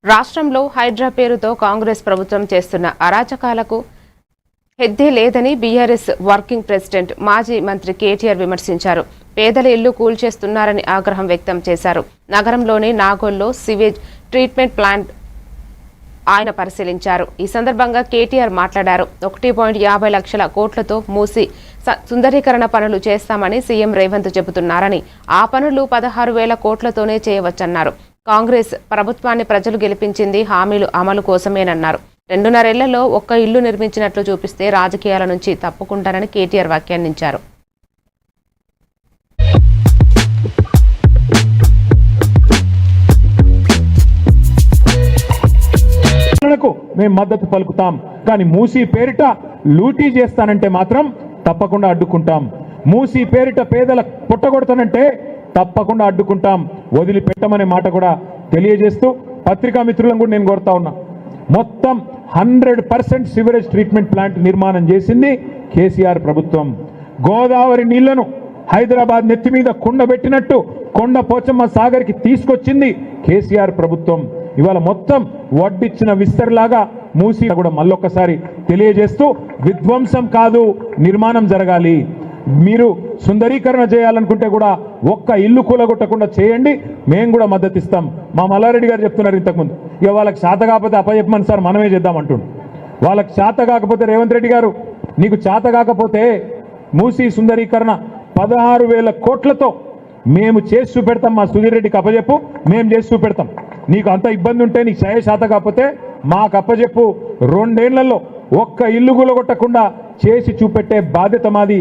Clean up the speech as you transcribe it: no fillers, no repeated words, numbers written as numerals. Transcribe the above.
రాష్ట్రంలో హైడ్రా పేరుతో కాంగ్రెస్ ప్రభుత్వం చేస్తున్న అరాచకాలకు హెద్దే లేదని బీఆర్ఎస్ వర్కింగ్ ప్రెసిడెంట్ మాజీ మంత్రి కేటీఆర్ విమర్శించారు. పేదల ఇల్లు కూల్చేస్తున్నారని ఆగ్రహం వ్యక్తం చేశారు. నగరంలోని నాగోల్లో సివేజ్ ట్రీట్మెంట్ ప్లాంట్ ఆయన పరిశీలించారు. ఈ సందర్భంగా కేటీఆర్ మాట్లాడారు. 1.50 లక్షల కోట్లతో మూసి సుందరీకరణ పనులు చేస్తామని సీఎం రేవంత్ చెబుతున్నారని, ఆ పనులు 16,000 కోట్లతోనే చేయవచ్చన్నారు. కాంగ్రెస్ ప్రభుత్వాన్ని ప్రజలు గెలిపించింది హామీలు అమలు కోసమేనన్నారు. 2.5 ఏళ్లలో ఒక్క ఇల్లు నిర్మించినట్లు చూపిస్తే రాజకీయాల నుంచి తప్పుకుంటారని కేటీఆర్ వ్యాఖ్యానించారు. మేము మద్దతు పలుకుతాం, కానీ మూసీ పేరిట లూటీ చేస్తానంటే మాత్రం తప్పకుండా అడ్డుకుంటాం. మూసీ పేరిట పేదల పుట్టగొడతానంటే తప్పకుండా అడ్డుకుంటాం, వదిలిపెట్టమనే మాట కూడా తెలియజేస్తూ పత్రికా మిత్రులను కూడా నేను కోరుతా ఉన్నా. మొత్తం 100% సివరేజ్ ట్రీట్మెంట్ ప్లాంట్ నిర్మాణం చేసింది కేసీఆర్ ప్రభుత్వం. గోదావరి నీళ్లను హైదరాబాద్ నెత్తి మీద కుండబెట్టినట్టు కొండ పోచమ్మ సాగర్కి తీసుకొచ్చింది కేసీఆర్ ప్రభుత్వం. ఇవాళ మొత్తం వడ్డిచ్చిన విస్తర్లాగా మూసి కూడా మళ్ళొక్కసారి తెలియజేస్తూ, విధ్వంసం కాదు నిర్మాణం జరగాలి. మీరు సుందరీకరణ చేయాలనుకుంటే కూడా ఒక్క ఇల్లు కూలగొట్టకుండా చేయండి, మేము కూడా మద్దతు ఇస్తాం. మా మల్లారెడ్డి గారు చెప్తున్నారు ఇంతకుముందు, ఇక వాళ్ళకి చేత కాకపోతే అప్పచెప్పమని సార్ మనమే చేద్దామంటుండు. వాళ్ళకి చేత కాకపోతే రేవంత్ రెడ్డి గారు, నీకు చేత కాకపోతే మూసి సుందరీకరణ 16,000 కోట్లతో మేము చేసి చూపెడతాం. మా సుధీర్ రెడ్డికి అప్పచెప్పు, మేము చేసి చూపెడతాం. నీకు అంత ఇబ్బంది ఉంటే, నీకు శాత కాకపోతే మాకు అప్పచెప్పు. 2 ఏళ్లలో ఒక్క ఇల్లు కూలగొట్టకుండా చేసి చూపెట్టే బాధ్యత మాది.